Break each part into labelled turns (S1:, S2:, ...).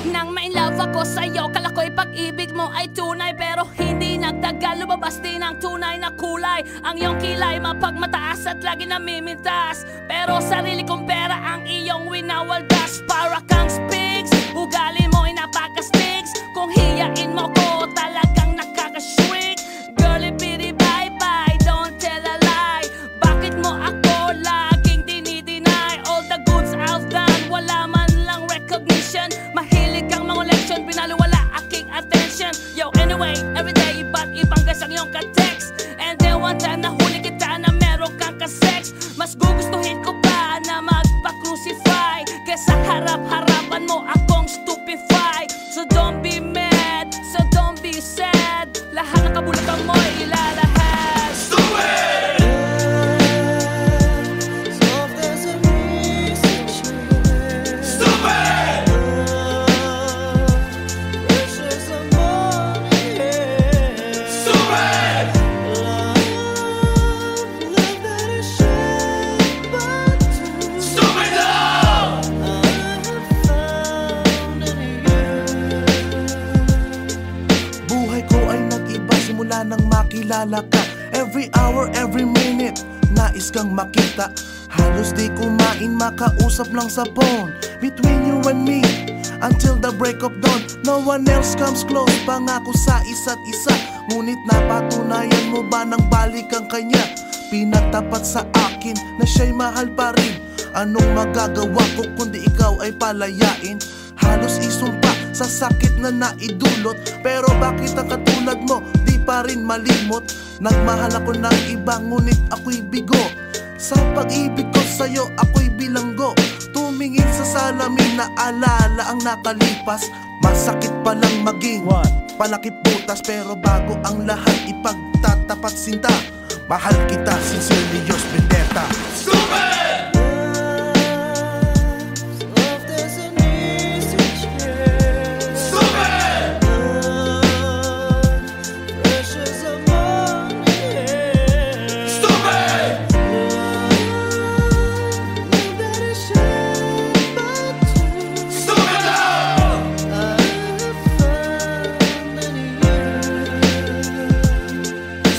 S1: Nang ma-inlove ako sa'yo, kala ko'y pag-ibig mo ay tunay, pero hindi nagtagal, lumabas din ang tunay na kulay. Ang iyong kilay mapagmataas at lagi namimintas, pero sarili kong pera ang iyong winawaldas. Para kang spigs, ugali mo'y napaka-stigs. Kung hiyain mo ko, talagang nakaka-shrink. Girlie bitty bye-bye, don't tell a lie. Bakit mo ako laging dinideny? All the goods I've done, wala man lang recognition. Mahilig kang mga leksyon, binaliwala aking attention. Yo, anyway, everyday iba't ibang guys ang iyong ka-text. And then one time nahuli kita na meron kang ka-sex. Mas gugustuhin ko pa na magpa-crucify kesa harap-harapan mo akong stupefy. So don't be mad, so don't be sad. Lahat ng kabulukan mo'y ilalahad. Stupid!
S2: Soft as a music chair.
S1: Stupid!
S2: Fresh as a morning air.
S1: Stupid!
S2: Love that is shared by two.
S1: Stupid love!
S2: I have found in you.
S3: Buhay ko ay nag-iba simula nang makilala ka. Every hour, every minute, nais kang makita. Halos di kumain, makausap lang sa phone. Between you and me, until the break of dawn. No one else comes close, pangako sa isa't isa. Ngunit napatunayan mo ba nang balik ang kanya? Pinatapat sa akin na siya'y mahal pa rin. Anong magagawa ko kundi ikaw ay palayain? Halos isumpa sa sakit na naidulot, pero bakit ang katulad mo di pa rin malimot? Nagmahal ako ng iba ngunit ako'y bigo. Sa pag-ibig ko sa'yo ako'y bilanggo. Tumingin sa salamin na alala ang nakalipas. Masakit palang maging palakip butas, pero bago ang lahat ipagtatapat sinta. Mahal kita, sincerely yours, Vendetta.
S1: Stupid!
S2: Soft as a music chair.
S1: Stupid!
S2: Fresh as a morning air.
S1: Stupid!
S2: Love that is shared by two.
S1: Stupid love!
S2: I have found in you.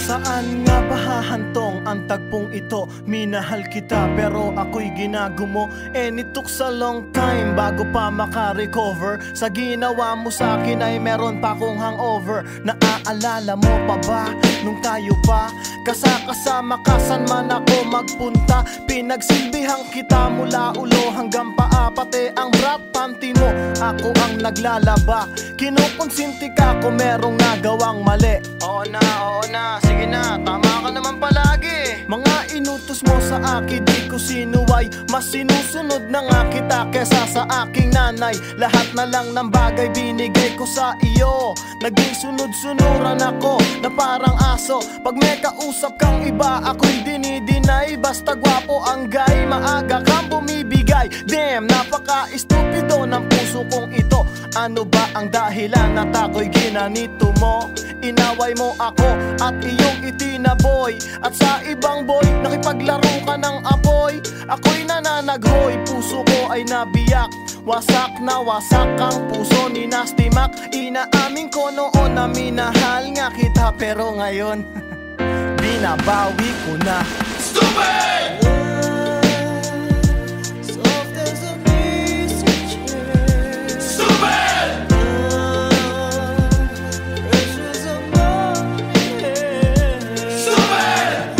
S4: Saan nga ba hahantong ang tagpong ito? Minahal kita pero ako'y ginagumo. And it took a long time bago pa makarecover. Sa ginawa mo sa akin ay meron pa akong hangover. Naaalala mo pa ba nung tayo pa kasama ka saan man ako magpunta? Pinagsilbihan kita mula ulo hanggang paa, pati ang bra panty mo ako ang naglalaba. Kinukonsinti ka kung merong nagawang mali. Oo na, sige na, tama ka naman palagi. Mga inutos mo sa akin di ko sinuway. Mas sinusunod na nga kita kesa sa aking nanay. Lahat na lang ng bagay binigay ko sa iyo. Naging sunod-sunuran ako na parang aso. Pag may kausap kang iba ako'y dinidinay. Basta gwapo ang guy, maaga kang bumibigay. Damn, napaka-estupido ng puso kong ito. Ano ba ang dahilan at ako'y ginanito mo? Inaway mo ako at iyong itinaboy. At sa ibang boy, nakipaglaro ka ng apoy. Ako'y nananaghoy, puso ko ay nabiyak. Wasak na wasak ang puso ni Nasty Mac. Inaamin ko noon na minahal nga kita, pero ngayon binabawi ko na.
S1: Stupid!
S2: Soft as a music chair.
S1: Stupid!
S2: Fresh as a morning air.
S1: Stupid!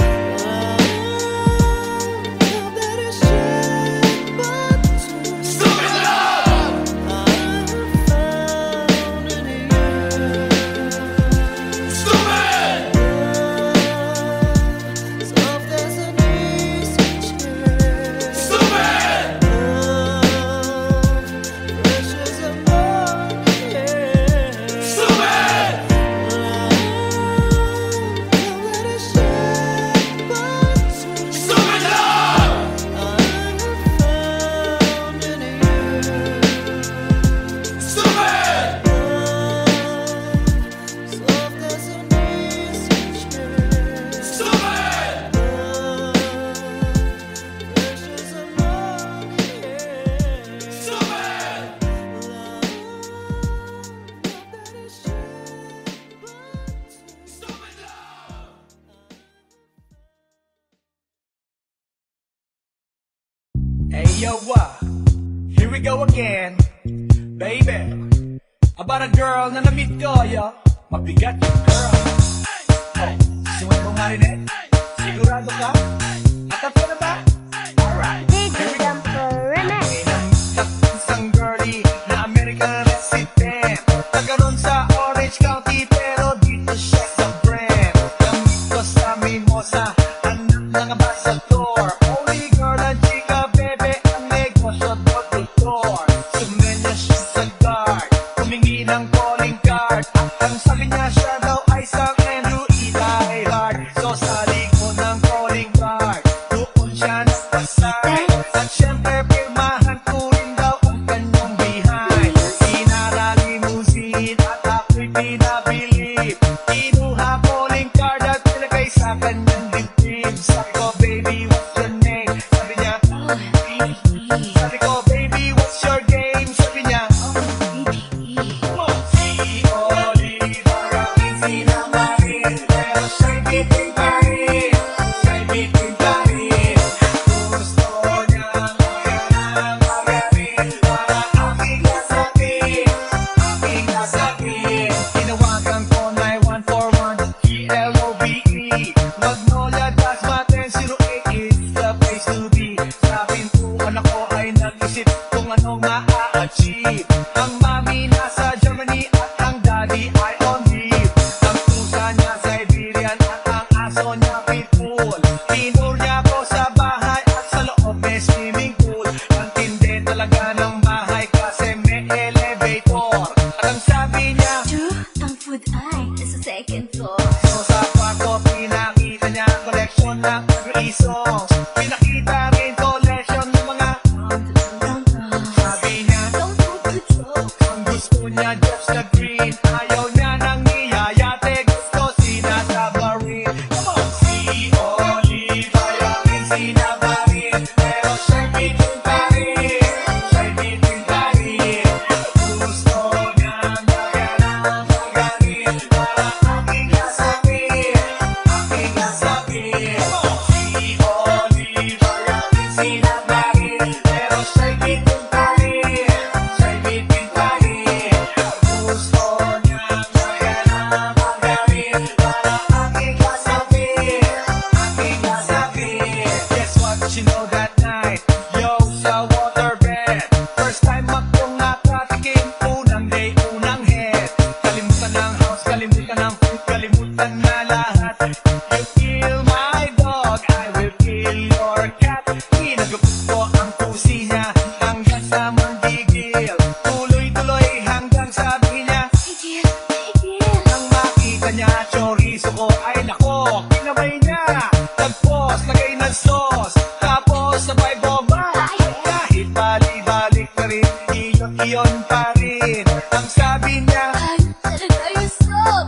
S2: Love that is shared by two.
S1: Stupid love!
S2: I have found in you.
S1: Stupid!
S2: Soft as a music
S5: Yo, here we go again, baby. About a girl na na-meet ko, yo. Mabigat yung girl. Suwan mo nga rin eh. Sigurado ka? Atap ka na ba? Alright. Here we go. Isang girlie na American resident. Nagkaroon sa Orange County pero dito siya sa Brent. Gamit ko sa Mimosa, anak ng ambassador. Only girl ang chika, bebe, ang negosyo doktor. Sumenya siya sa guard, humingi ng calling card. Ang sabi niya siya daw ay isang Andrew Eli Hard. So sa likod ng calling card, doon siya nagpasay. At syempre pirmahan ko rin daw ang kanyang behind. Sinara limousine at ako'y pinabilib. Kinuha calling card at nilagay sa kanyang dibdib. Sabi ko, baby, what's your name? Sabi niya, sabi ko, baby, what's your game? Sabi niya, si Oliver ang sinamarin, pero siya'y bitin pa rin. Siya'y bitin pa rin. Gusto niya kaya magaling para aking nasakit, aking nasakit. Tinawagan ko 9141 ELOVE Magnolia Dasma 1008 is the place to be. Sa pintuan ako ay nag-isip kung anong ma-a-achieve. Ang mami nasa Germany at ang daddy ay on leave. Ang pusa niya Siberian at ang aso niya pitbull. Tinur niya ako sa bahay at sa loob may swimming pool. Ang tindi talaga ng bahay kasi may elevator. At ang sabi niya,
S6: Ang food ay nasa second floor.
S5: so sa kwarto pinakita niya collection ng every songs. Pinakita rin collection ng mga sabi niya,
S6: Don't put the joke.
S5: ang gusto niya just na green. Ayaw niya nang niyayate, gusto sinasabarin. Come on! Si Oliver ang sinabarin, pero siya'y bitin pa rin. Siya'y bitin pa rin. Gusto niya gaya ng magaling para aking nasakit, aking nasakit. Si Oliver ang sinabarin, pero siya'y bitin pa rin. Siya'y bitin pa rin. Gusto niya gaya ng magaling para aking nasakit, aking nasakit. Guess what you know that night? Yo, sa waterbed. First time akong nakatikim, unang day, unang head. Kalimutan ng house, kalimutan ng food, kalimutan na lahat. You kill my dog, I will kill your cat. Kinagupit ko ang pusi niya hanggang sa manggigil. Tuloy-tuloy hanggang sabi niya,
S6: Tigil, tigil.
S5: nang makita niya chorizo ko, ay nako, kinabay niya. Nag-pause, lagay ng sauce, tapos sabay bomba. Kahit bali-balik na rin, iyon pa rin. Ang sabi niya,
S6: Ay, talaga yung soap.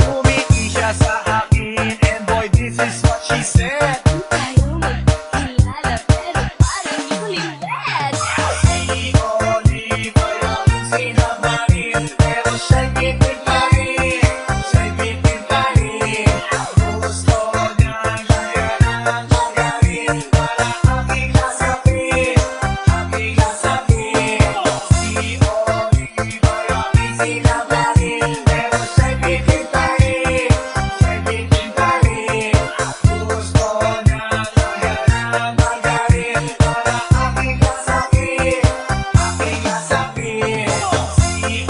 S5: umiti siya sa akin, and boy, this is what she said.
S6: Tayo magkilala pero parang newlywed.
S5: Si Oliver ang sinamarin, pero siya'y bitin pa rin. Siya'y bitin pa rin. Gusto niya gaya ng magaling para aking nasakit, aking nasakit. Si Oliver ang sinamarin, pero siya'y bitin pa rin. Siya'y bitin pa rin. Gusto niya gaya ng magaling para aking nasakit, aking nasakit. Si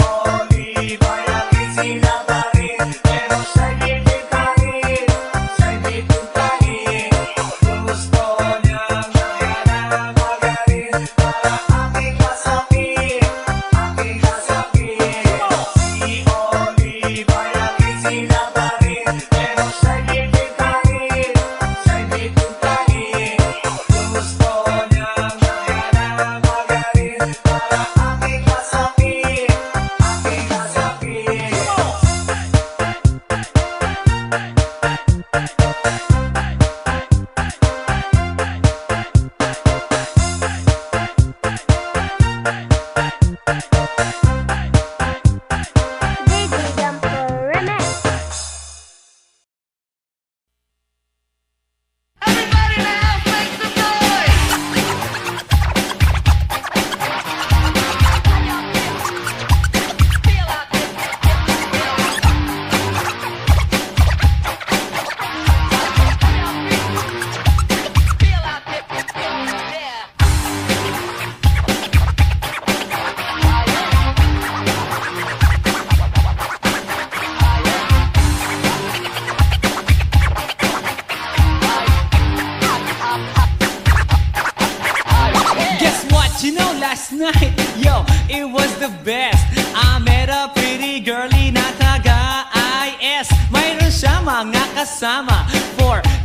S7: the best. I met a pretty girlie na taga-IS. Mayroon siya mga kasama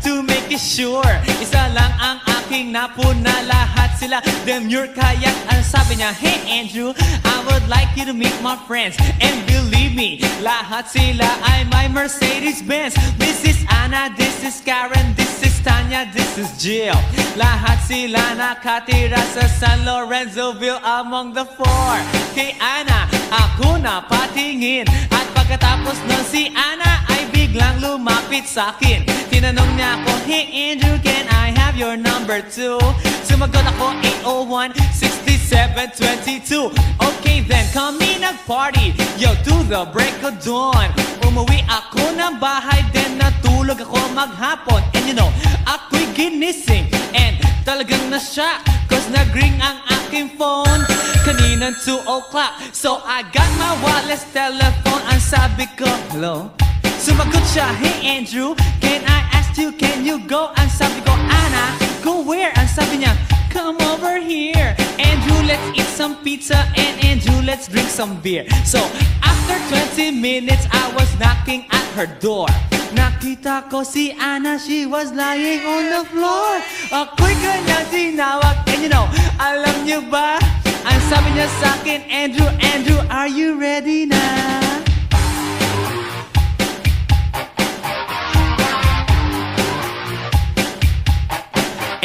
S7: to make it sure. Isa lang ang aking napuna, lahat sila demure. Kaya ang sabi niya, hey Andrew, I would like you to meet my friends. And believe me, lahat sila ay my Mercedes-Benz. This is Anna, this is Karen, this is Tanya, this is Jill. Lahat sila nakatira sa San Lorenzoville among the four. Kay Anna, ako na patingin. At pagkatapos nun si Anna ay biglang lumapit sa akin. Tinanong niya ako, hey Andrew, can I have your number too? Sumagot ako, 801-6722. Okay then, kami nag-party, yo, to the break of dawn. Umuwi ako ng bahay, then natulog ako maghapon. And you know, ako'y ginising, and talagang na-shock, cause nag-ring ang aking phone kaninang 2 o'clock. So I got my wireless telephone. Ang sabi ko, hello? Sumagot siya, hey Andrew, can I ask you, can you go? Ang sabi ko, Anna, go where? Ang sabi niya, come over here. Andrew, let's eat some pizza, and Andrew, let's drink some beer. So after 20 minutes, I was knocking at her door. Nakita ko si Anna, she was lying on the floor. Ako'y kanyang tinawag, and you know, alam niyo ba? Ang sabi niya sa akin, Andrew, Andrew, are you ready na?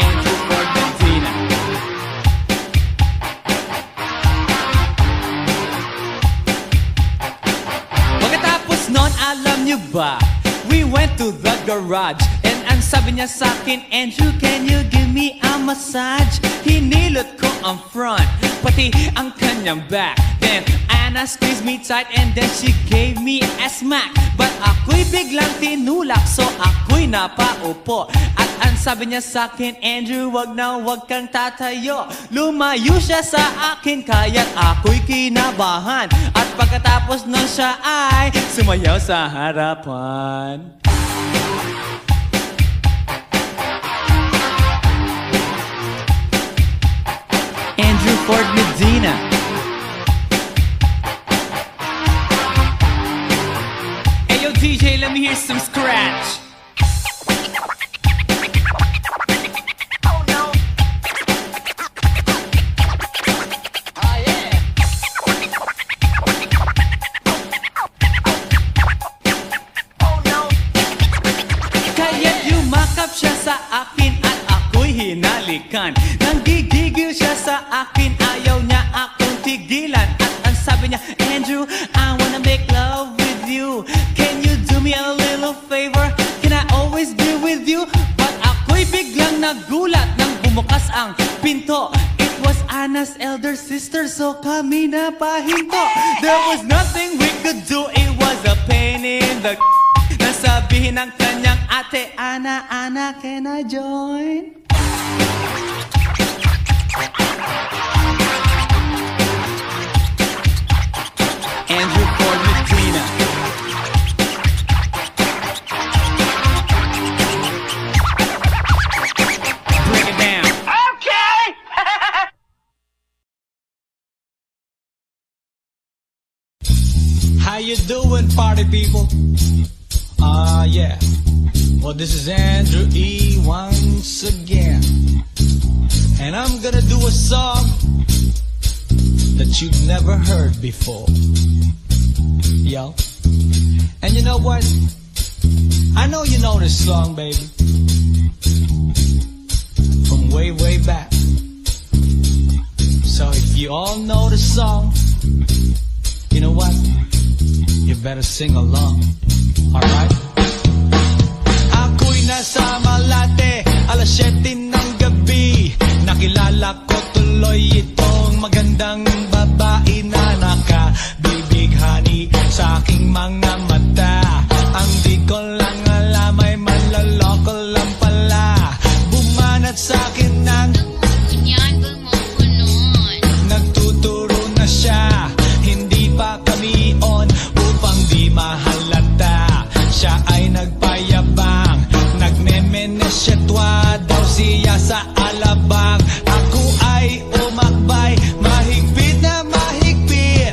S7: Andrew Ford Medina. Pagkatapos nun, alam niyo ba? We went to the garage, and ang sabi niya sa akin, Andrew, can you give me a massage? Hinilot ko ang front, pati ang kanyang back. Then Anna squeezed me tight, and then she gave me a smack. But ako'y biglang tinulak, so ako'y napaupo. At ang sabi niya sa akin, Andrew, wag na wag kang tatayo. Lumayo siya sa akin, kaya't ako'y kinabahan. At pagkatapos nun siya ay sumayaw sa harapan. Andrew Ford Medina. Hey yo DJ, let me hear some scratch. Siya sa akin at ako'y hinalikan. Nanggigigil siya sa akin, ayaw niya akong tigilan. At ang sabi niya, Andrew, I wanna make love with you. Can you do me a little favor? Can I always be with you? But ako'y biglang nagulat nang bumukas ang pinto. It was Anna's elder sister, so kami na pahinto. There was nothing we could do, it was a pain in the nasabihin ng kanyang ate, Anna, Anna, can I join? Andrew Ford Medina. Bring it down. Okay!
S5: How you doing, party people? Yeah. Well, this is Andrew E. once again. And I'm gonna do a song that you've never heard before. Yo. And you know what? I know you know this song, baby. From way, way back. So if you all know the song, you know what? You better sing along. Alright? Ako'y nasa Malate, alas 7 ng gabi. Nakilala ko tuloy itong magandang babae na nakabibighani sa aking mga mata. Ang di ko lang alam ay manloloko lang pala. Bumanat sa akin ng nagtuturo na siya. Hindi pa kami on upang di mahalata. Siya ay nagpayabang, nagmemenesyetwa daw siya sa alabang. Ako ay umakbay, mahigpit na mahigpit.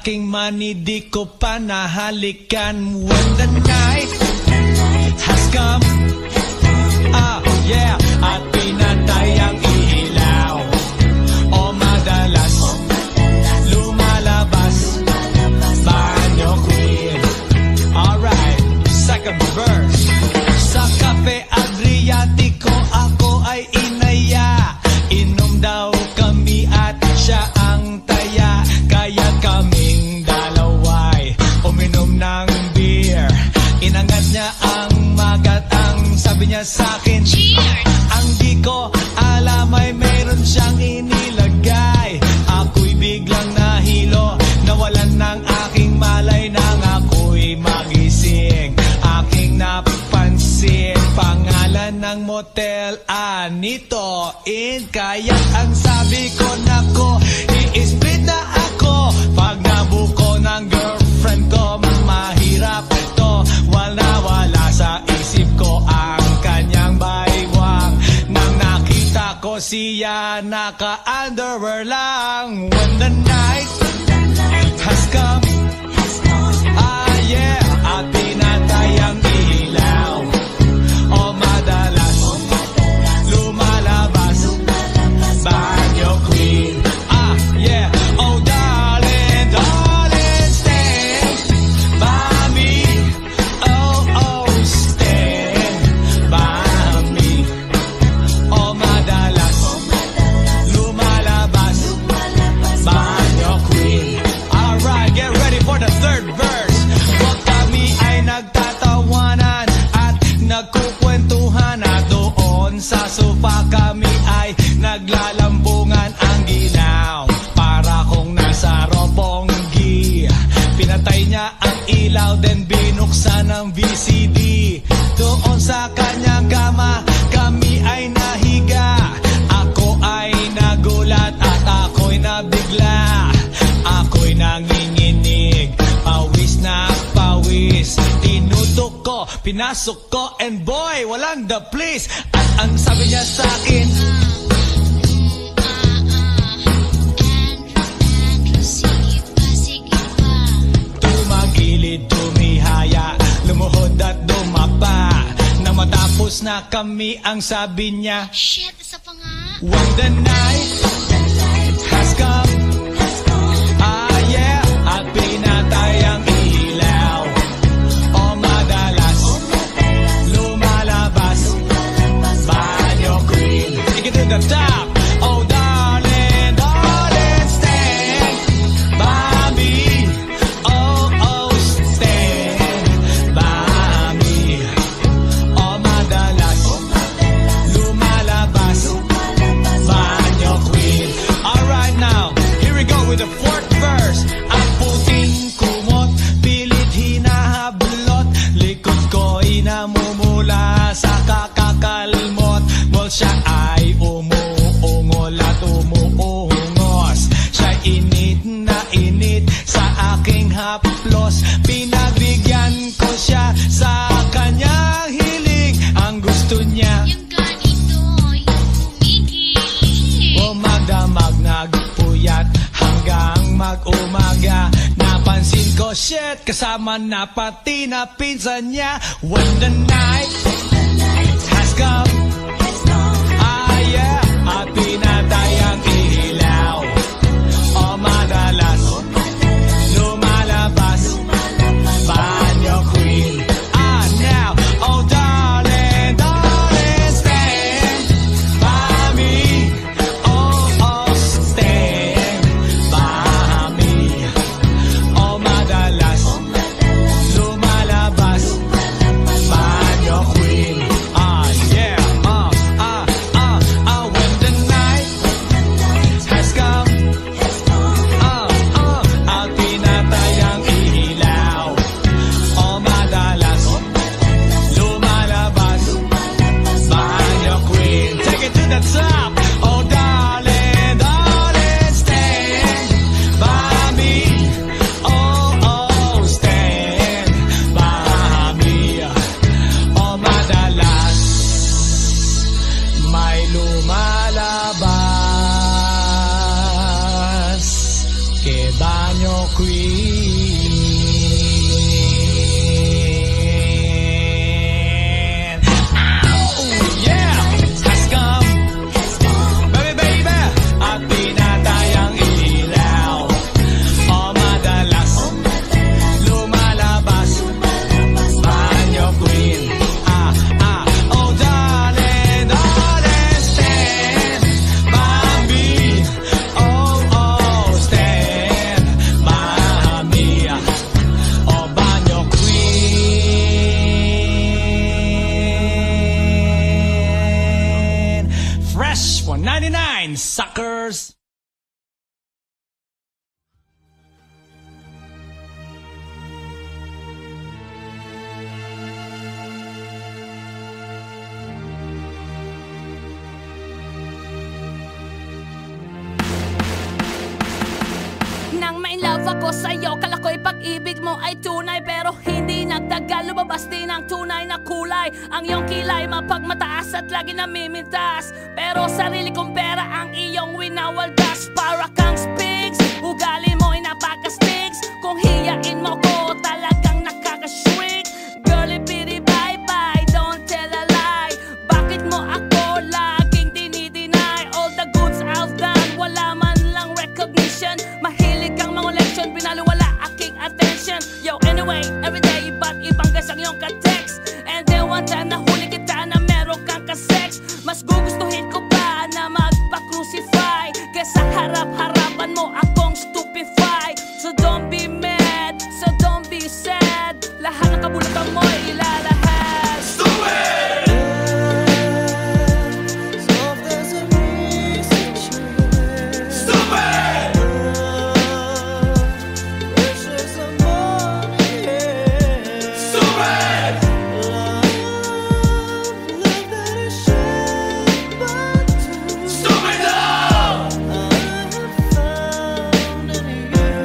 S7: aking money, di ko pa nahalikan. When the night has come, yeah, at pinatay ang ilaw, o madalas lumalabas banyo queen. Alright, second verse. Sa Cafe Adriatico ako ay inaya, inom daw kami at siya ang taya, kaya kaming dalaway uminom ng beer. Inangat niya ang magat, ang sabi niya sa'kin, ang di ko alam ay meron siyang inilagay. Ako'y biglang nahilo, nawalan ng aking malay nang ako'y magising. Aking napansin, pangalan ng motel, Anito Inn. Kaya't ang sabi ko, nako, i-split na ako. Pag nabuko ng girlfriend ko, mahirap to. Wala sa isip ko ang kanyang baywang. Nang nakita ko siya, naka-underwear lang. When the night has come, yeah, at pinatay ang ilaw, o madalas lumalabas banyo queen. Yeah, oh darling, darling, stand by me. Oh, stand by me. O madalas lumalabas banyo queen. Alright, get ready for the third verse. Huwag kami ay nagtatawanan at nagkukwentuhan, at doon sa sofa kami ay naglalambungan. Ang ginaw para kung nasa Roppongi, pinatay niya ang ilaw, then binuksan ang VCD. Doon sa kanyang kama kami ay nahiga. Ako ay nagulat at ako'y nabigla. Ako'y nanginginig, pawis na pawis. Tinutok ko, pinasok ko, and boy, walang the please. At ang sabi niya sa'kin, tumagilid, tumihaya, lumuhod at dumapa. Nang matapos na kami, ang sabi niya,
S6: Shit, isa pa nga.
S7: when the night has come, yeah, at pinatay ang ilaw, o madalas lumalabas banyo queen. Take it to the top. Oh darling, darling, stand by me. Oh, stand by me. O madalas lumalabas banyo queen. Alright, now here we go with the fourth verse. Ang puting kumot, pilit hinahablot, likod ko'y namumula sa kakakalmot. Well, siya ay umuungol at umuungos. Siya'y init na init sa aking haplos. Pinagbigyan ko siya sa kanyang hiling. Ang gusto niya,
S6: Yung ganito, yung humigil.
S7: magdamag, nagpuyat hanggang mag-umaga. Napansin ko, shit, kasama na pati na pinsan niya. When the night has come, yeah, at pinatay ang ilaw, o madalas lumalabas banyo queen. Now, oh darling, darling, stand by me. Oh, stand by me. O madalas lumalabas banyo time, suckers!
S1: Nang ma-inlove ako sa'yo, kala ko'y pag-ibig mo ay tunay. Pero hindi nagtagal, lumabas din ang tunay na kulay. Ang iyong kilay mapagmataas at lagi namimintas. Pero sarili kong pera ang iyong winawaldas. Para kang spigs, ugali mo'y napaka-stigs. Kung hiyain mo ko, talagang nakaka-shrink. Girlie bitty bye-bye, don't tell a lie. Bakit mo ako laging dinideny? All the goods I've done, wala man lang recognition. Mahilig kang mga leksyon, pinaliwala aking attention. Yo, anyway, everyday, iba't ibang guys ang iyong ka-text. And then one time nahuli kita na meron kang ka-sex. Mas gugustuhin ko pa na magpa-crucify kesa harap-harapan mo akong stupefy. So don't be mad, so don't be sad. Lahat ng kabulutan mo'y ilalahad. Stupid!
S2: Soft as a music chair.
S1: Stupid!
S2: Precious as morning air.
S1: Stupid!
S2: Love that is shared by two.
S1: Stupid love!
S2: I have found in you.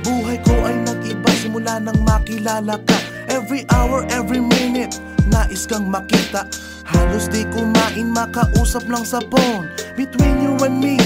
S3: Buhay ko ay nag-iba simula nang makilala ka. Every hour, every minute, nais kang makita. Halos di kumain, makausap lang sa phone. Between you and me,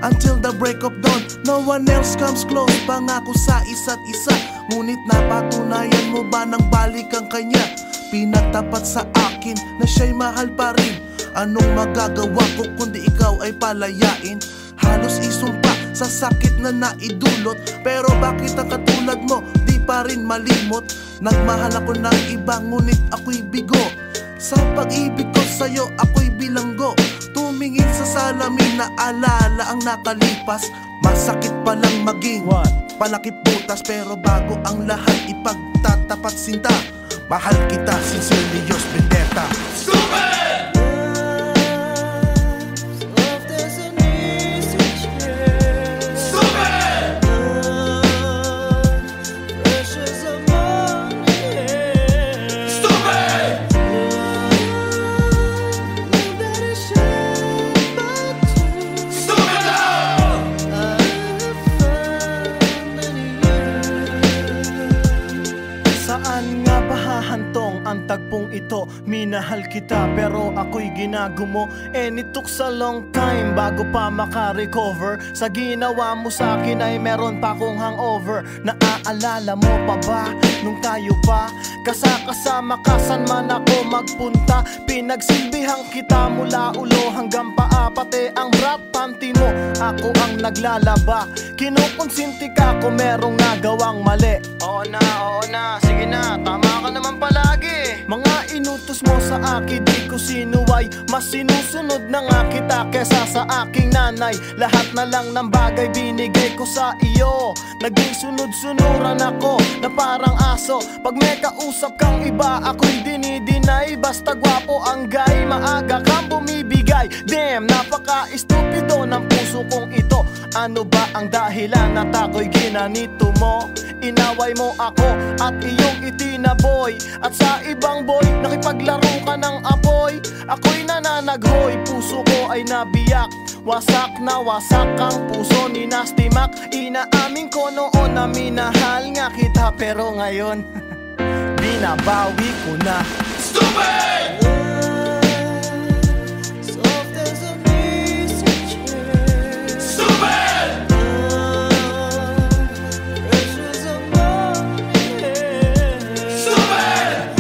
S3: until the break of dawn. No one else comes close, pangako sa isa't isa. Ngunit napatunayan mo ba nang balik ang kanya? Pinagtapat sa akin na siya'y mahal pa rin. Anong magagawa ko kundi ikaw ay palayain? Halos isumpa sa sakit na naidulot. Pero bakit ang katulad mo di pa rin malimot? Nagmahal ako ng iba ngunit ako'y bigo. Sa pag-ibig ko sa'yo ako'y bilanggo. Tumingin sa salamin na alala ang nakalipas. Masakit palang maging palakip butas. Pero bago ang lahat ipagtatapat sinta. Mahal kita, sincerely yours, Vendetta.
S1: Stupid!
S2: Soft as a music chair.
S1: Stupid!
S2: Precious as morning air.
S1: Stupid!
S2: Love that is shared by two.
S1: Stupid love!
S2: I have found in you.
S4: Saan nga ba hahantong ang tagpong ito? Minahal kita pero ako'y ginagumo. And it took a long time bago pa makarecover. Sa ginawa mo sa akin ay meron pa akong hangover. Naaalala mo pa ba nung tayo pa kasama ka saan man ako magpunta? Pinagsilbihan kita mula ulo hanggang paa. Pati ang bra panty mo ako ang naglalaba. Kinukonsinti ka kung merong nagawang mali. Oo na, sige na, tama ka naman palagi. Mga inutos mo sa akin di ko sinuway. Mas sinusunod na nga kita kesa sa aking nanay. Lahat na lang ng bagay binigay ko sa iyo. Naging sunod-sunuran ako na parang aso. Pag may kausap kang iba ako'y dinidinay. Basta gwapo ang guy, maaga kang bumibigay. Damn, napaka-estupido ng puso kong ito. Ano ba ang dahilan at ako'y ginanito mo? Inaway mo ako at iyong itinaboy. At sa ibang boy, nakipaglaro ka ng apoy. Ako'y nananaghoy, puso ko ay nabiyak. Wasak na wasak ang puso ni Nasty Mac. Inaamin ko noon na minahal nga kita. Pero ngayon, binabawi ko na.
S1: Stupid!
S2: Soft as a music chair.
S1: Stupid!
S2: Precious as morning air.
S1: Stupid!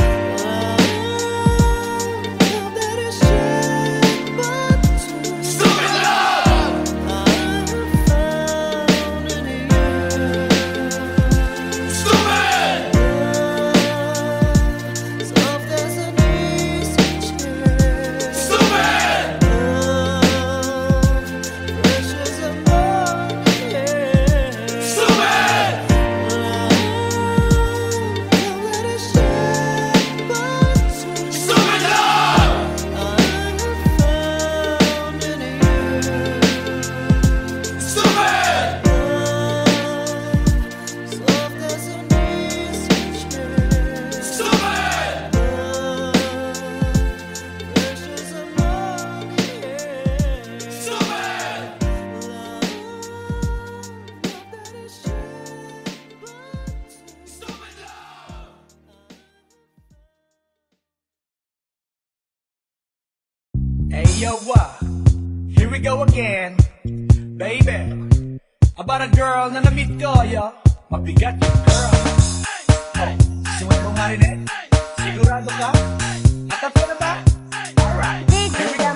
S2: Love that is shared by two.
S1: Stupid love!
S2: I have found in you.
S1: Stupid!
S2: Soft as a music
S5: Hey yo, here we go again, baby. About a girl na na-meet ko, yo. Mabigat yung girl. Oh, sinuwan mo nga rin eh. Sigurado ka? At ako na ba? Alright, here we go.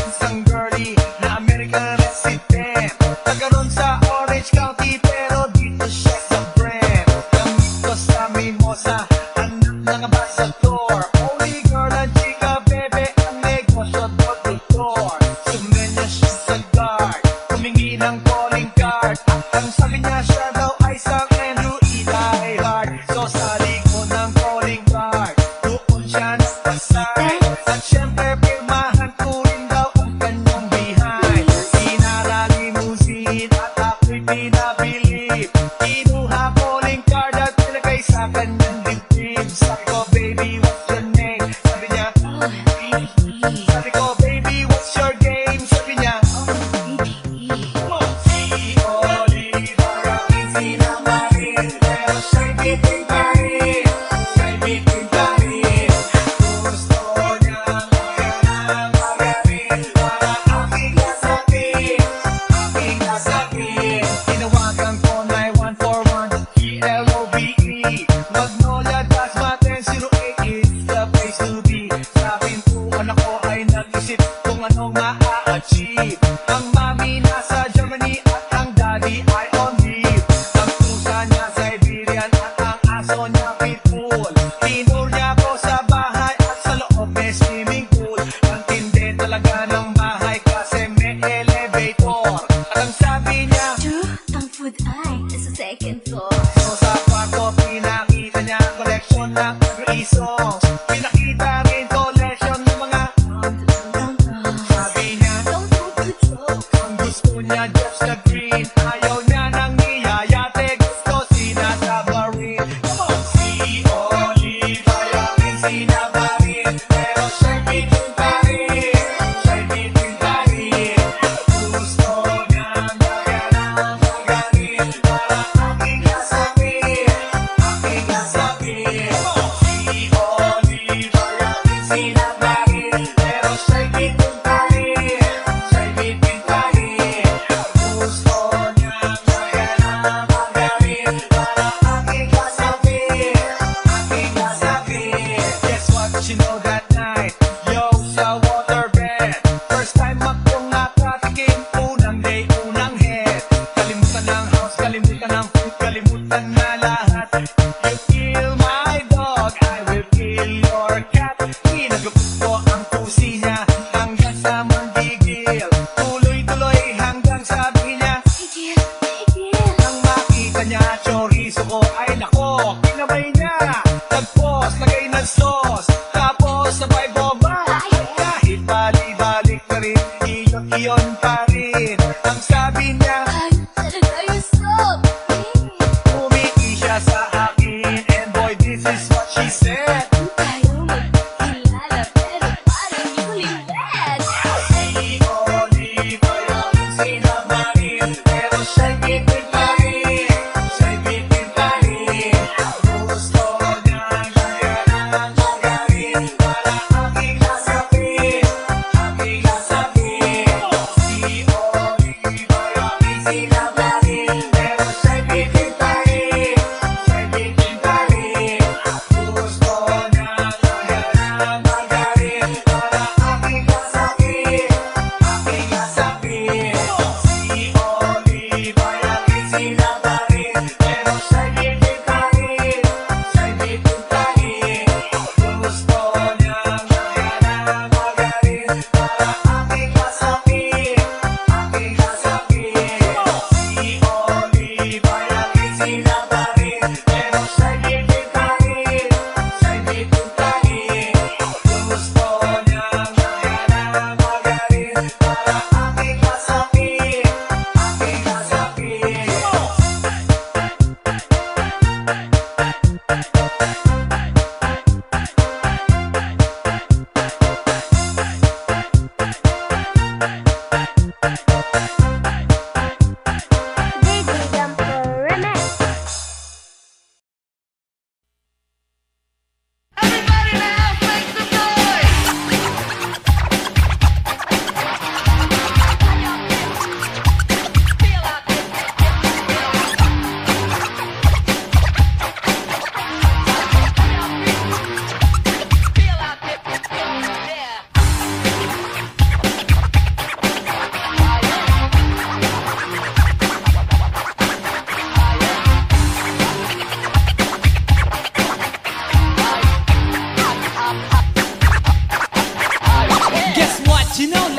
S5: Isang girlie na American resident, taga ron sa Orange County pero dito siya sa Brent. Gamit ko sa Mimosa, anak ng ambassador. Only girl ang chika, bebe, ang negosyo door-to-door. Sumenya siya sa guard, humingi ng calling card. Ang sabi niya siya daw ay isang Andrew E. Diehard. So sa likod ng calling card, doon siya nagpasay. At syempre pirmahan ko rin daw ang kanyang behind. Sinarali musin at ako'y pinabili. Kinuha calling card at nilagay sa kanyang dibdib. Sabi ko, baby, what's your name? Sabi niya, sabi ko, baby, what's your game? Sabi niya, si Oliver ang sinamarin, pero siya'y bitin pa rin. Siya'y bitin pa rin. Gusto niyang magaling para aking nasakit. Aking nasakit. Tinawagan ko 9141 ELOVE. Magnolia Dasmaten 08 is the place to be. Sa pintuan ako ay nag-isip kung anong ma-achieve. Ang mami nasa Germany at ang daddy ay on leave. Ang pusa niya Siberian at ang aso niya pitbull. Tinur niya ako sa bahay at sa loob may swimming pool. Ang tindi talaga ng bahay kasi may elevator. At ang sabi niya,
S6: Ang food ay nasa second floor.
S5: so sa kwarto pinakita niya ang collection ng Agri songs. Pinakita rin collection ng mga sabi niya,
S6: Don't move the joke.
S5: ang gusto niya just the green. Ayaw niya nang niyayate, gusto sinasabarin. Come on! Si Oliver ang sinabarin, pero siya'y bitin pa rin. Siya'y bitin pa rin. Gusto niyang magaling para aking nasakit. Aking nasakit. Si Oliver ang sinabarin, pero siya'y bitin pa rin. Siya'y bitin pa rin. Gusto niyang magaling para aking nasakit. Aking nasakit. Guess what you know that night? Yo, sa waterbed. First time akong nakatikim. Unang day, unang head. Kalimutan ng house, kalimutan ng food, kalimutan na lahat. You kill my dog, I will kill your cat. Kinagupit ko ang pusi niya hanggang sa manggigil. Tuloy-tuloy hanggang sabi niya,
S6: Tigil, tigil.
S5: nang makita niya chorizo ko ay nako, kinabay niya. Nagpos, lagay ng sauce, tapos sabay bomba. Kahit bali-balik na rin, iyon pa rin. Ang sabi niya,
S6: Ay, talaga yung stop.
S5: umiki siya sa akin, and boy, this is what she said.
S6: Tayo magkilala pero parang newlywed.
S5: Si Oliver ang sinamarin, pero siya'y bitin pa rin. Siya'y bitin pa rin. Gusto niyang magaling para aking nasakit. Aking nasakit. Si Oliver ang sinamarin, pero siya'y bitin pa rin. Siya'y bitin pa rin. Gusto niyang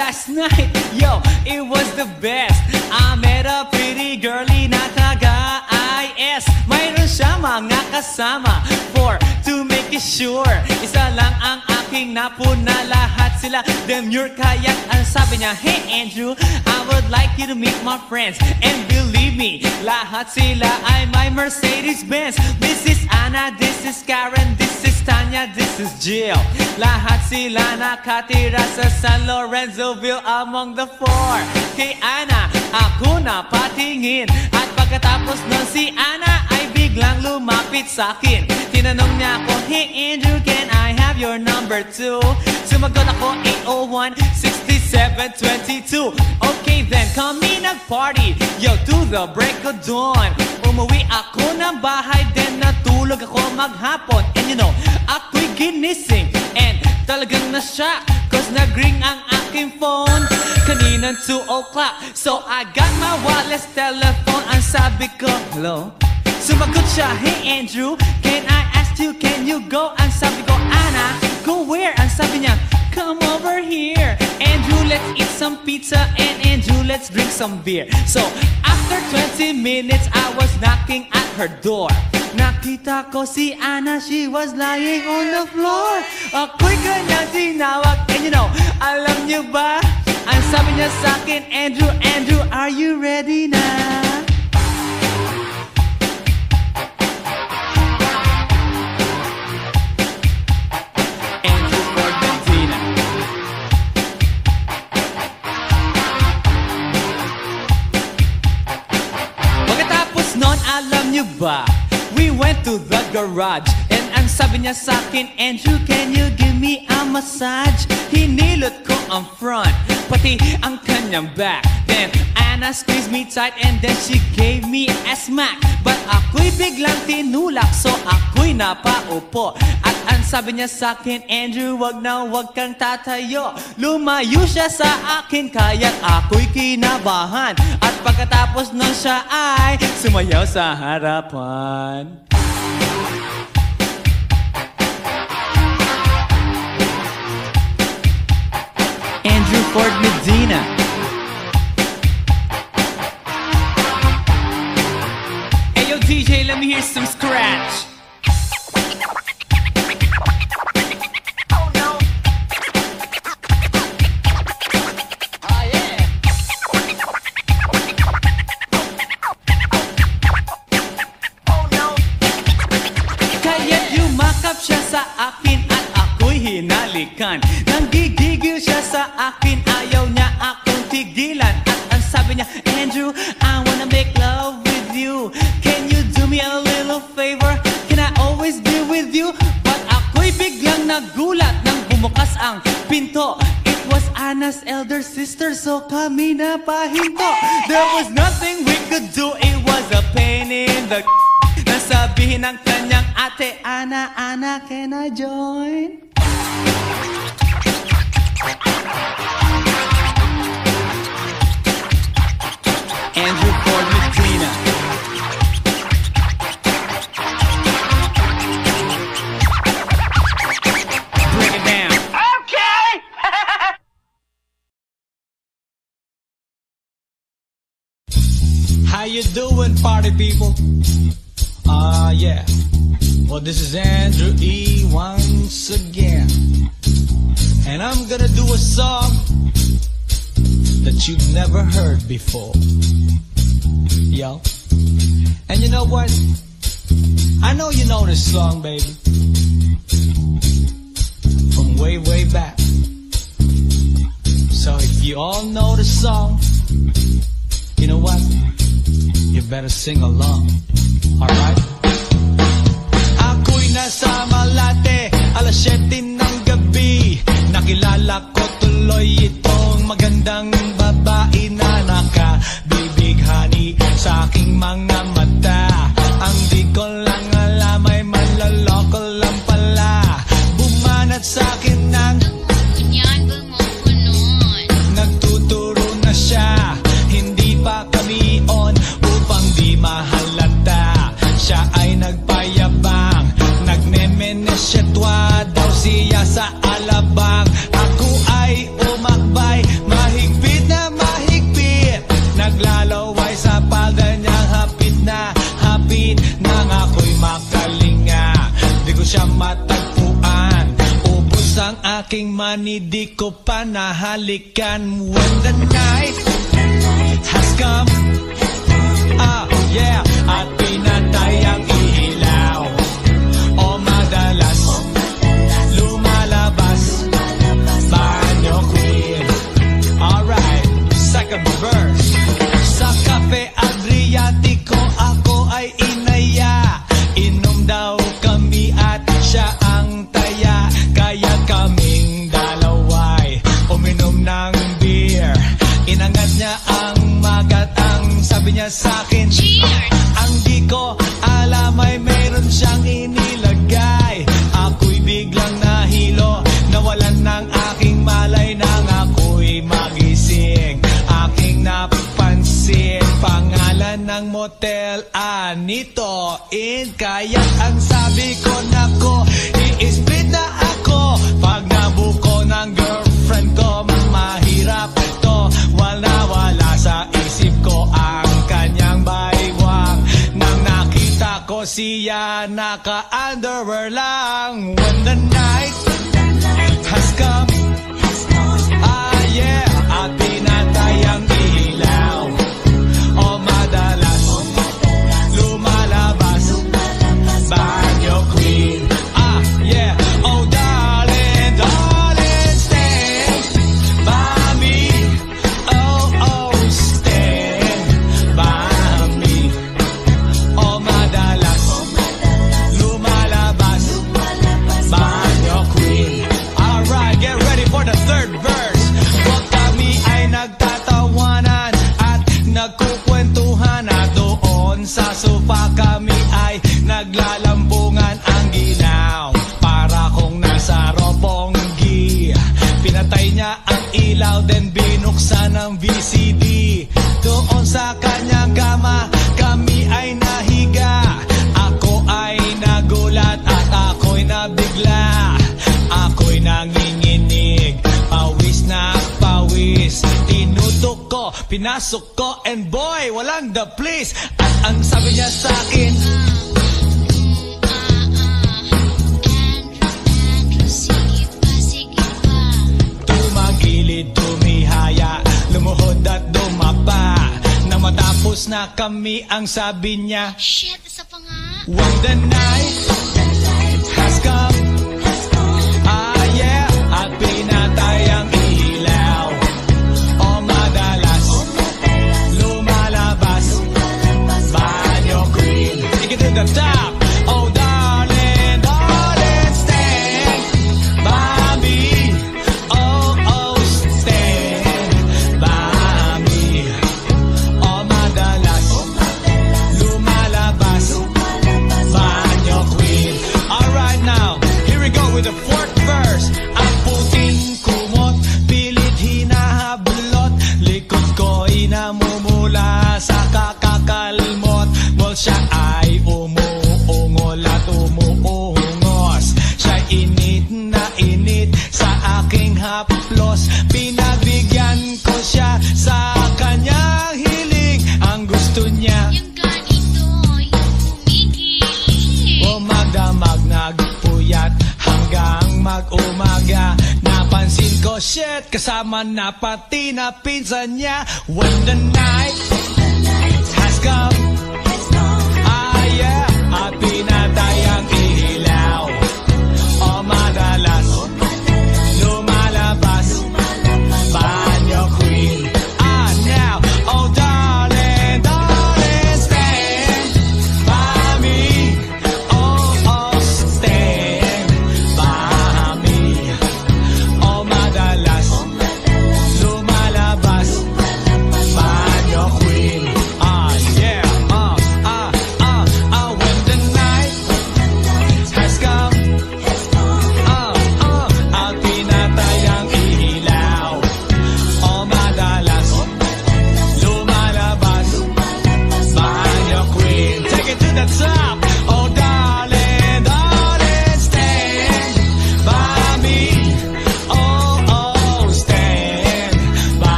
S7: last night, yo, it was the best. I met a pretty girlie na taga-IS. Mayroon siya mga kasama to make it sure. Isa lang ang aking napuna, lahat sila demure. Kaya't ang sabi niya, hey Andrew, I would like you to meet my friends. And believe me, lahat sila ay my Mercedes-Benz. This is Anna, this is Karen, this is Tanya, this is Jill. Lahat sila nakatira sa San Lorenzoville among the four. Kay Anna, ako na patingin. At pagkatapos nun si Anna ay biglang lumapit sa akin. Tinanong niya ako, hey Andrew, can I have your number too? Sumagot ako, 801-6722. Okay then, kami nag-party, yo, to the break of dawn. Umuwi ako ng bahay, then natulog ako maghapon. And you know, ako'y ginising, and talagang na-shock, cause nag-ring ang aking phone kaninang 2 o'clock. So I got my wireless telephone. Ang sabi ko, hello? Sumagot siya, hey Andrew, can I ask you, can you go? Ang sabi ko, Anna, go where? Ang sabi niya, come over here. Andrew, let's eat some pizza, and Andrew, let's drink some beer. So after 20 minutes, I was knocking at her door. Nakita ko si Anna, she was lying on the floor. Ako'y kanyang tinawag, and you know, alam niyo ba? Ang sabi niya sa akin, Andrew, Andrew, are you ready na? Andrew Ford Medina. Pagkatapos nun, alam niyo ba? We went to the garage, and ang sabi niya sa akin, Andrew, can you give me a massage? Hinilot ko ang front, pati ang kanyang back. Then Anna squeezed me tight, and then she gave me a smack. But ako'y biglang tinulak, so ako'y napaupo. At ang sabi niya sa akin, Andrew, wag na wag kang tatayo. Lumayo siya sa akin, kaya't ako'y kinabahan. At pagkatapos nun siya ay sumayaw sa harapan. Andrew Ford Medina. Hey yo DJ, let me hear some scratch. Siya sa akin at ako'y hinalikan. Nanggigigil siya sa akin, ayaw niya akong tigilan. At ang sabi niya, Andrew, I wanna make love with you. Can you do me a little favor? Can I always be with you? But ako'y biglang nagulat nang bumukas ang pinto. It was Anna's elder sister, so kami na pahinto. There was nothing we could do, it was a pain in the nasabihin ng kanyang ate, Anna, Anna, can I join? Andrew Ford Medina. Bring it down. Okay!
S5: How you doing, party people? Yeah. Well, this is Andrew E. once again. And I'm gonna do a song that you've never heard before. Yo. And you know what? I know you know this song, baby. From way, way back. So if you all know the song, you know what? You better sing along. Alright? Ako'y nasa Malate, alas 7 ng gabi. Nakilala ko tuloy itong magandang babae na nakabibighani sa aking mga mata. Ang di ko lang alam ay manloloko lang pala. Bumanat sa akin ng nagtuturo na siya. Hindi pa kami on upang di mahalata. Siya ay nagpayabang, nagmemenesyetwa daw siya sa alabang. Ako ay umakbay,
S7: matagpuan. Ubus ang aking money, di ko pa nahalikan. When the night has come, yeah, at pinatay ang ilaw, o madalas lumalabas banyo queen. Alright, second verse. Sa Cafe Adriatico ako ay inaya, inom daw kami at siya ang taya. Kaya kaming dalaway uminom ng beer. Inangat niya ang magatang, sabi niya sa'kin, ang di ko alam ay meron siyang inilagay. Ako'y biglang nahilo, nawalan ng aking malay nang ako'y magising. Aking napansin, pangalan ng motel, Anito Inn. Kaya ang sabi ko, nako, i-split na ako. Pag nabuko ng girlfriend ko, mahirap to. Wala sa isip ko ang kanyang baywang. Nang nakita ko siya, naka-underwear lang. When the night has come, yeah, at pinatay ang ilaw, o madalas lumalabas banyo queen. Yeah, oh darling, darling, stand by me. Oh, stand by me. O madalas lumalabas banyo queen. Alright, get ready for the third verse. Huwag kami ay nagtatawanan at nagkukwentuhan, at doon sa sofa kami ay naglalambungan. Ang ginaw para kung nasa Roppongi. Pinatay niya ang ilaw, then binuksan ang VCD. Doon sa kanyang kama kami ay nahiga. Ako ay nagulat at ako'y nabigla. Ako'y nanginginig, pawis na pawis. Tinutok ko, pinasok ko, and boy, walang the please. At ang sabi niya sa'kin, tumagilid, tumihaya, lumuhod at dumapa. Nang matapos na kami, ang sabi niya,
S6: Shit, isa pa nga.
S7: when the night has come, yeah, at pinatay ang ilaw, o madalas lumalabas banyo queen. Take it to the top. Oh darling, darling, stand by me. Oh, stand by me. O madalas lumalabas banyo queen. Alright now, here we go with the fourth verse. Ang puting kumot, pilit hinahablot, likod ko'y namumula sa kakakalmot. Well, siya ay umuungol at umuungos. Siya'y init na init sa aking haplos. Pinagbigyan ko siya sa kanyang hiling. Ang gusto niya,
S6: Yung ganito, yung kumigil.
S7: umagdamag, nagpuyat hanggang mag-umaga. Napansin ko, shit, kasama na pati na pinsan niya. When the night has come, yeah, at pinatay ang ilaw, o madalas lumalabas banyo queen. Now, oh darling, darling, stand by me. Oh, stand by me. O madalas lumalabas banyo queen. Yeah, when the night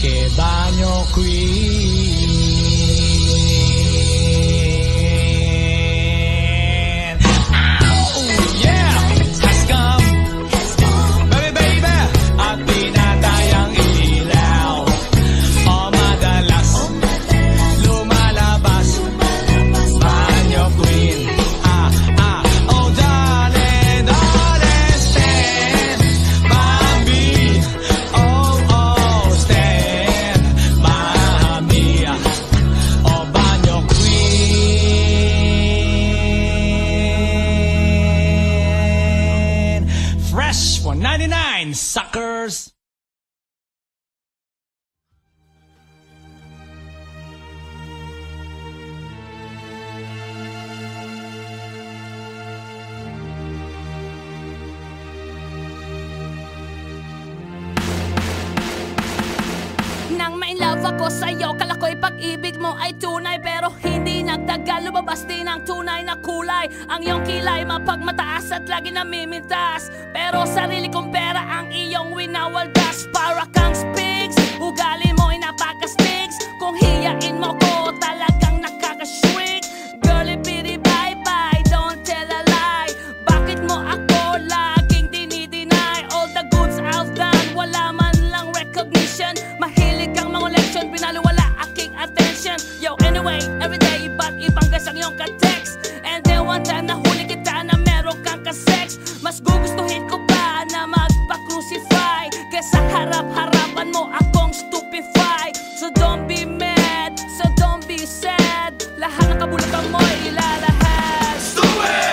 S7: Que banyo queen. Oh yeah, has come. Baby, baby, at pinatayang ilaw. O madalas lumalabas banyo queen. Oh darling, darling, stand by me. Oh, stand by me. Oh, banyo queen. Fresh 199, suckers.
S1: Nang ma-inlove ako sa'yo, kala ko'y pag-ibig mo ay tunay. Pero hindi nagtagal, lumabas din ang tunay na kulay. Ang iyong kilay mapagmataas at lagi namimintas. Pero sarili kong pera ang iyong winawaldas. Para kang spigs, ugali mo'y napaka-stigs. Kung hiyain mo ko, talagang nakaka-shrink. Girlie, pity, bye-bye, don't tell a lie. Bakit mo ako laging dinideny? All the goods I've done, wala man lang recognition. Mahilig kang mga leksyon, pinaliwala aking attention. Yo, anyway, everyday, iba't ibang guys ang iyong ka-text. And then one time nahuli kita na meron kang ka-sex. Mas gugustuhin ko pa na magpa-crucify kesa harap-harapan mo akong stupefy. So don't be mad, so don't be sad. Lahat ng kabulutan mo ilalahad. Stupid!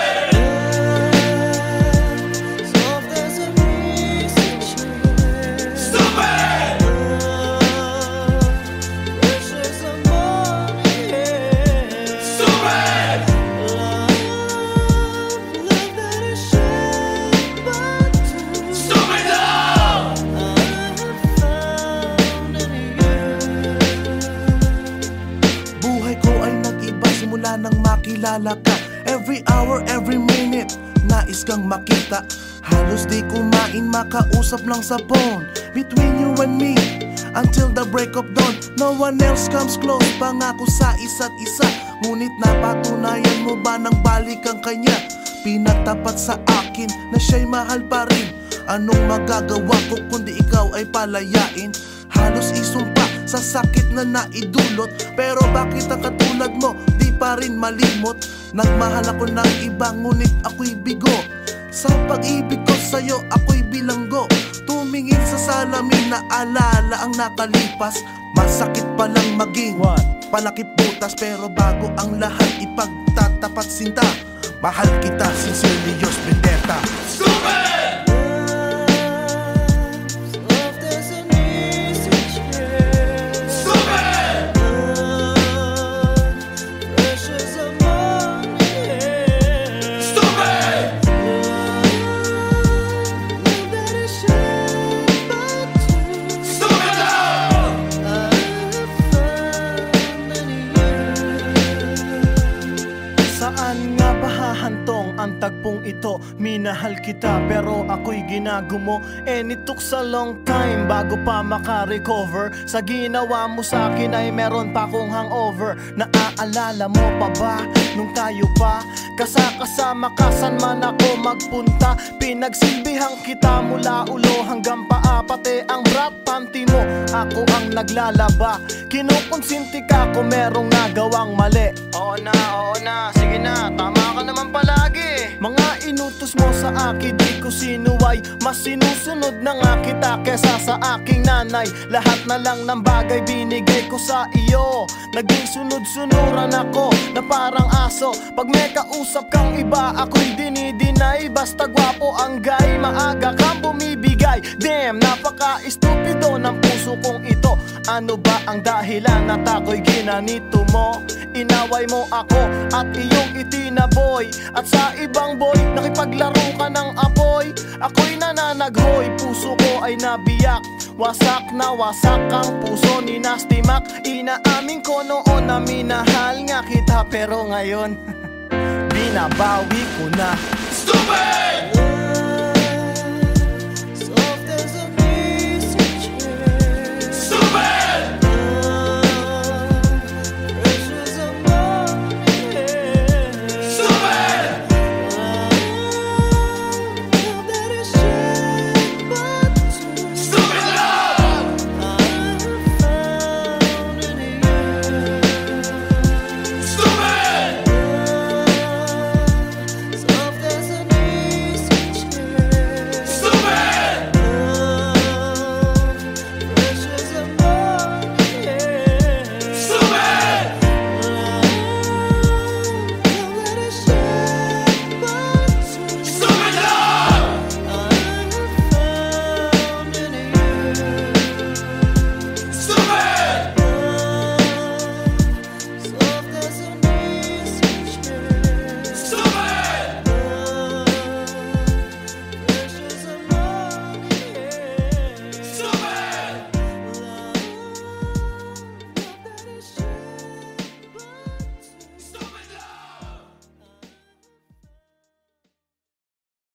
S3: Buhay ko ay nag-iba simula nang makilala ka. Every hour, every minute, nais kang makita. Halos di kumain, makausap lang sa phone. Between you and me, until the break of dawn. No one else comes close, pangako sa isa't isa. Ngunit napatunayan mo ba nang balik ang kanya? Pinagtapat sa akin na siya'y mahal pa rin. Anong magagawa ko kundi ikaw ay palayain? Halos isumpa sa sakit na naidulot. Pero bakit ang katulad mo di pa rin malimot? Nagmahal ako ng iba ngunit ako'y bigo. Sa pag-ibig ko sa'yo ako'y bilanggo. Tumingin sa salamin na alala ang nakalipas. Masakit palang maging palakip butas. Pero bago ang lahat ipagtatapat sinta. Mahal kita, sincerely yours, Vendetta. Stupid!
S4: Saan nga ba hahantong ang tagpong ito? Minahal kita pero ako'y ginagumo. And it took a long time bago pa maka-recover. Sa ginawa mo sa akin ay meron pa akong hangover. Naaalala mo pa ba nung tayo pa kasama ka saan man ako magpunta? Pinagsilbihan kita mula ulo hanggang paa. Pati ang bra panty mo ako ang naglalaba. Kinukonsinti ka kung merong nagawang mali. Oo na, sige na, tama ka naman palagi. Mga inutos mo sa akin, di ko sinuway. Mas sinusunod na nga kita kesa sa aking nanay. Lahat na lang ng bagay binigay ko sa iyo. Naging sunod-sunuran ako na parang aso. Pag may kausap kang iba, ako'y dinidinay. Basta gwapo ang guy, maaga kang bumibigay. Damn, napaka-estupido ng puso kong ito. Ano ba ang dahilan at ako'y ginanito mo? Inaway mo ako at iyong itinaboy. At sa ibang boy, nakipaglaro ka ng apoy. Ako'y nananaghoy, puso ko ay nabiyak. Wasak na wasak ang puso ni Nasty Mac. Inaamin ko noon na minahal nga kita. Pero ngayon, binabawi ko na.
S3: Stupid!